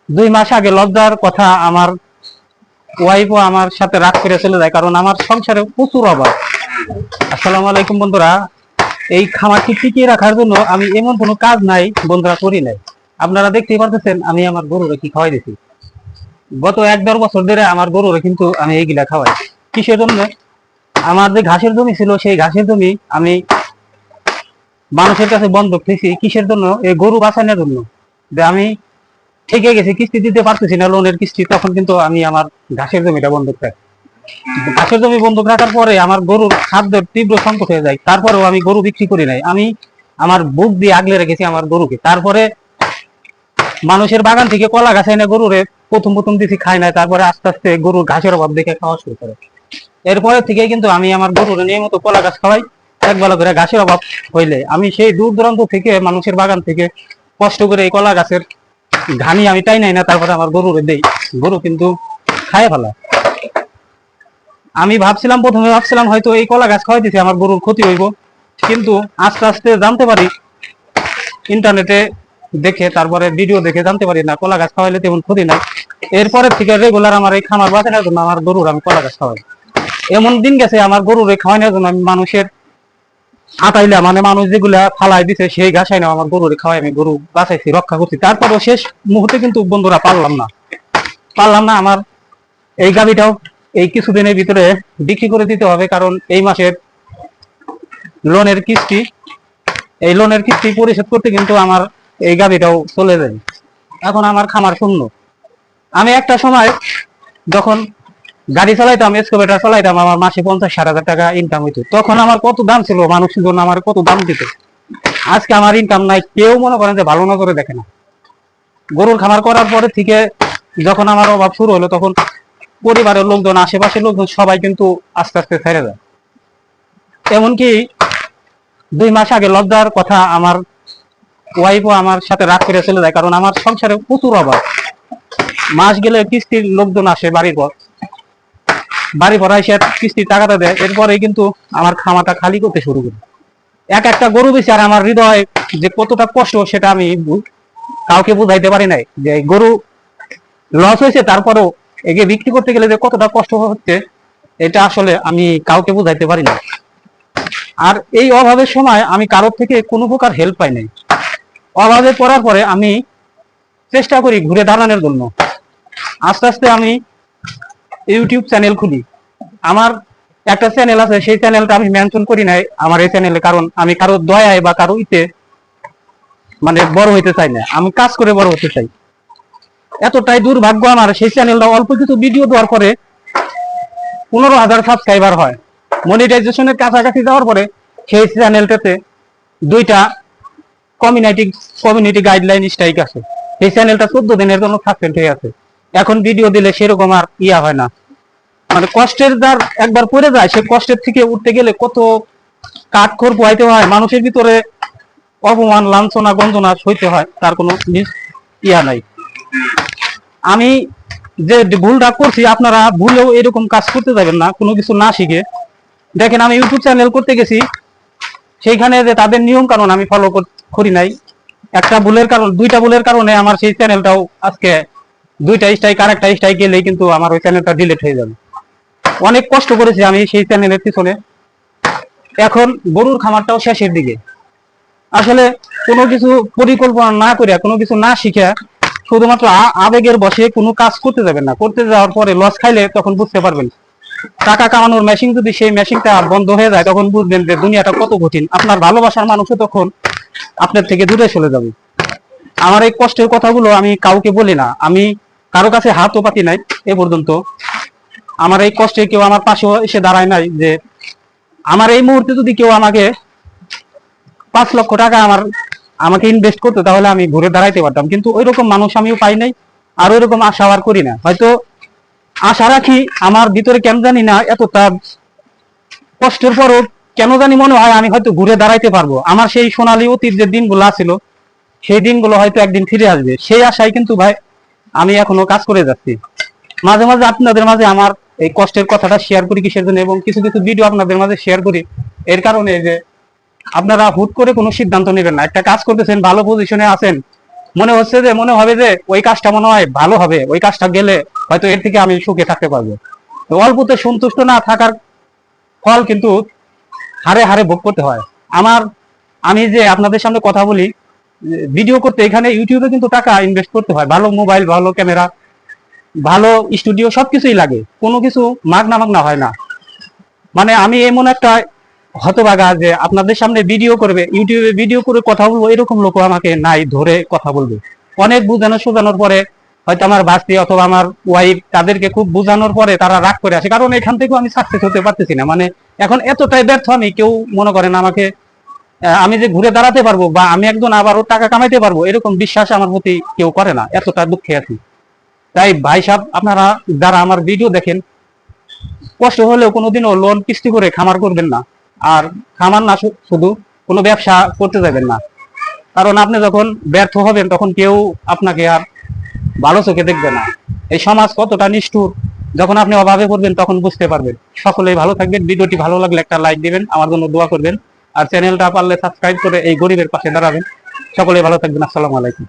2 মাস আগে লজ্জার কথা, আমার ওয়াইফও আমার সাথে রাগ করে চলে যায়, কারণ আমার সংসারে প্রচুর অভাব। আসসালামু আলাইকুম বন্ধুরা। এই খামারটি টিকিয়ে রাখার জন্য আমি এমন কোনো কাজ নাই বন্ধুরা করি নাই। আপনারা দেখতেই পারতেছেন আমি আমার গরুরে কি খাওয়াই দিছি। গত 1-1.5 বছর ধরে আমার গরুরে কিন্তু আমি এইগুলা খাওয়াই। কিসের জন্য? আমার যে ঘাসের জমি ছিল, সেই ঘাসের জমি আমি মানুষের কাছে বন্ধক নিয়েছি। কিসের জন্য? এই গরু বাঁচানোর জন্য। যে আমি ঠেকে গেছি, কিস্তি দিতে পারতেছি না, লোনের কিস্তি, তখন কিন্তু আমি আমার ঘাসের জমিটা বন্ধক রাখি। ঘাসের জমি বন্ধক রাখার পরে আমার গরুর খাদ্যের তীব্র সংকট হয়ে যায়। তারপরেও আমি গরু বিক্রি করি নাই, আমি আমার বুক দিয়ে আগলে রেখেছি আমার গরুকে। তারপরে মানুষের বাগান থেকে কলা গাছ এনে গরুরে প্রথম প্রথম দিছি, খায় নাই। তারপরে আস্তে আস্তে গরুর ঘাসের অভাব দেখে খাওয়া শুরু করে। এরপরে থেকে কিন্তু আমি আমার গরুর নিয়মিত কলা গাছ খাওয়াই। একবেলা করে ঘাসের অভাব হইলে আমি সেই দূর দূরান্ত থেকে মানুষের বাগান থেকে কষ্ট করে এই কলা গাছের ঘানি আমি টাই নাই না, তারপরে আমার গরুরে দেই। গরু কিন্তু খায় ফেলা। আমি প্রথমে ভাবছিলাম হয়তো এই কলা গাছ খাওয়াই দিছে আমার গরুর ক্ষতি হইব, কিন্তু আস্তে আস্তে জানতে পারি, ইন্টারনেটে দেখে, তারপরে ভিডিও দেখে জানতে পারি না, কলা গাছ খাওয়াইলে তেমন ক্ষতি নাই। এরপরে থেকে রেগুলার আমার এই খামার বাঁচানোর জন্য আমার গরুর আমি কলা গাছ খাওয়াই। এমন দিন গেছে আমার গরুর খাওয়ানোর জন্য আমি মানুষের আটাইলা, মানে মানুষ যেগুলা ফালাই দিছে সেই ঘাস আইনা আমার গরুর খাওয়াই আমি গরু বাঁচাইছি, রক্ষা করছি। তারপরেও শেষ মুহূর্তে কিন্তু বন্ধুরা পারলাম না। আমার এই গাভিটাও এই কিছুদিনের ভিতরে বিক্রি করে দিতে হবে, কারণ এই মাসের লোনের কিস্তি পরিশোধ করতে কিন্তু আমার এই গাভিটাও চলে যায়। এখন আমার খামার শূন্য। আমি একটা সময় যখন গাড়ি চালাইতাম, এক্সকাভেটর চালাইতাম, আমার মাসে 50-60 হাজার টাকা ইনকাম হইতো। তখন আমার কত দাম ছিল, মানুষের জন্য আমার কত দাম দিত। আজকে আমার ইনকাম নাই, কেউ মনে করেন যে ভালো নজরে দেখে না। গরুর খামার করার পরে থেকে যখন আমার অভাব শুরু হলো, তখন পরিবারের লোকজন, আশেপাশের লোকজন সবাই কিন্তু আস্তে আস্তে ছেড়ে যায়। এমনকি 2 মাস আগে লজ্জার কথা, আমার ওয়াইফও আমার সাথে রাগ করে চলে যায়, কারণ আমার সংসারে প্রচুর অভাব। মাস গেলে কিস্তির লোকজন আসে, বাড়ি ভরা এসে কিস্তির টাকাটা দেয়। এরপরে কিন্তু আমার খামারটা খালি করতে শুরু করি। একটা গরু বেশি, আর আমার হৃদয় যে কতটা কষ্ট সেটা আমি কাউকে বুঝাইতে পারি নাই। যে গরু লস হয়েছে, তারপরেও একে বিক্রি করতে গেলে যে কতটা কষ্ট হচ্ছে, এটা আসলে আমি কাউকে বুঝাইতে পারি না। আর এই অভাবের সময় আমি কারোর থেকে কোনো প্রকার হেল্প পাই নাই। অভাবে পড়ার পরে আমি চেষ্টা করি ঘুরে দাঁড়ানোর জন্য। আস্তে আস্তে আমি ইউটিউব চ্যানেল খুলি। আমার একটা চ্যানেল আছে, সেই চ্যানেলটা আমি মেনশন করি নাই আমার এই চ্যানেলে, কারণ আমি কারো দয়ায় বা কারো মানে বড় হইতে চাই না, আমি কাজ করে বড় হতে চাই। এতটাই দুর্ভাগ্য আমার, সেই চ্যানেলটা অল্প কিছু ভিডিও দেওয়ার পরে 15,000 সাবস্ক্রাইবার হয়। মনিটাইজেশনের কাছাকাছি যাওয়ার পরে সেই চ্যানেলটাতে 2টা কমিউনিটি গাইডলাইন স্ট্রাইক আছে। সেই চ্যানেলটা 14 দিনের জন্য সাসপেন্ড হয়ে আছে। এখন ভিডিও দিলে সেরকম আর হয় না। মানে কষ্টের দ্বার একবার পড়ে যায়, সে কষ্টের থেকে উঠতে গেলে কত কাঠখড় পোহাইতে হয়, মানুষের ভিতরে অপমান, লাঞ্ছনা, গঞ্জনা সইতে হয়, তার কোনো নাই। আমি যে ভুলটা করছি, আপনারা ভুলেও এরকম কাজ করতে যাবেন না, কোনো কিছু না শিখে। দেখেন, আমি ইউটিউব চ্যানেল করতে গেছি, সেইখানে যে তাদের নিয়ম কানুন আমি ফলো করি নাই। 2টা ভুলের কারণে আমার সেই চ্যানেলটাও আজকে 2টা স্ট্রাইক, আরেকটা স্ট্রাইক গেলেই কিন্তু আমার ওই চ্যানেলটা ডিলিট হয়ে যাবে। অনেক কষ্ট করেছি আমি সেই চ্যানেলের পিছনে। এখন গরুর খামারটাও শেষের দিকে। আসলে কোনো কিছু পরিকল্পনা না করে, কোনো কিছু না শিখে শুধুমাত্র আবেগের বসে কোনো কাজ করতে যাবেন না। করতে যাওয়ার পরে লস খাইলে তখন বুঝতে পারবেন। টাকা কামানোর মেশিন যদি সেই মেশিনটা বন্ধ হয়ে যায়, তখন বুঝবেন যে দুনিয়াটা কত কঠিন। আপনার ভালোবাসার মানুষও তখন আপনার থেকে দূরে চলে যাবে। আমার এই কষ্টের কথাগুলো আমি কাউকে বলি না, আমি কারো কাছে হাতও পাতি নাই এ পর্যন্ত। আমার এই কষ্টে কেউ আমার পাশে এসে দাঁড়ায় নাই। যে আমার এই মুহূর্তে যদি কেউ আমাকে 5 লক্ষ টাকা আমাকে ইনভেস্ট করতো, তাহলে আমি ঘুরে দাঁড়াইতে পারতাম, কিন্তু ওই রকম মানুষ আমিও পাই নাই, আর ওই রকম আশা আর করি না। হয়তো আশা রাখি, আমার ভিতরে কেন জানি না, এতটা কষ্টের পরও কেন জানি মনে হয় আমি হয়তো ঘুরে দাঁড়াইতে পারবো। আমার সেই সোনালী অতীত যে দিনগুলো ছিল, সেই দিনগুলো হয়তো একদিন ফিরে আসবে, সেই আশায় কিন্তু ভাই আমি এখনো কাজ করে যাচ্ছি। মাঝে মাঝে আপনাদের মাঝে আমার এই কষ্টের কথাটা শেয়ার করি কিসের জন্য, এবং কিছু কিছু ভিডিও আপনাদের মাঝে শেয়ার করি এর কারণে যে আপনারা হুট করে কোনো সিদ্ধান্ত নেবেন না। একটা কাজ করতেছেন, ভালো পজিশনে আছেন, মনে হবে যে ওই কাজটা মনে হয় ভালো হবে, ওই কাজটা গেলে হয়তো এর থেকে আমি সুখে থাকতে পারবো। তো অল্পতে সন্তুষ্ট না থাকার ফল কিন্তু হারে হারে ভোগ করতে হয়। আমি যে আপনাদের সামনে কথা বলি, ভিডিও করতে এখানে ইউটিউবে কিন্তু টাকা ইনভেস্ট করতে হয়, ভালো মোবাইল, ভালো ক্যামেরা, ভালো স্টুডিও, সবকিছুই লাগে, কোনো কিছু মাগনা হয় না। মানে আমি এমন একটা হতভাগা যে আপনাদের সামনে ভিডিও করবে, ইউটিউবে ভিডিও করে কথা বলবো, এরকম লোক আমাকে নাই, ধরে কথা বলবে। অনেক বোঝানোর পরে হয়তো আমার ভাস্তি অথবা আমার ওয়াইফ, তাদেরকে খুব বোঝানোর পরে তারা রাগ করে আসে, কারণ এখান থেকেও আমি সাকসেস হতে পারতেছি না। মানে এখন এতটাই ব্যর্থ আমি, কেউ মনে করেন আমাকে আমি যে ঘুরে দাঁড়াতে পারবো বা আমি একজন আবারও টাকা কামাইতে পারবো, এরকম বিশ্বাস আমার প্রতি কেউ করে না, এতটা দুঃখে আছি। তাই ভাই সাহেব, আপনারা যারা আমার ভিডিও দেখেন, কষ্ট হলেও কোনোদিনও লোন কিস্তি করে খামার করবেন না। আর খামার না, শুধু কোনো ব্যবসা করতে যাবেন না, কারণ আপনি যখন ব্যর্থ হবেন তখন কেউ আপনাকে আর ভালো চোখে দেখবে না। এই সমাজ কতটা নিষ্ঠুর, যখন আপনি অভাবে পড়বেন তখন বুঝতে পারবেন। সকলেই ভালো থাকবেন। ভিডিওটি ভালো লাগলে একটা লাইক দিবেন, আমার জন্য দোয়া করবেন, আর চ্যানেলটা পারলে সাবস্ক্রাইব করে এই গরিবের পাশে দাঁড়াবেন। সকলেই ভালো থাকবেন। আসসালামু আলাইকুম।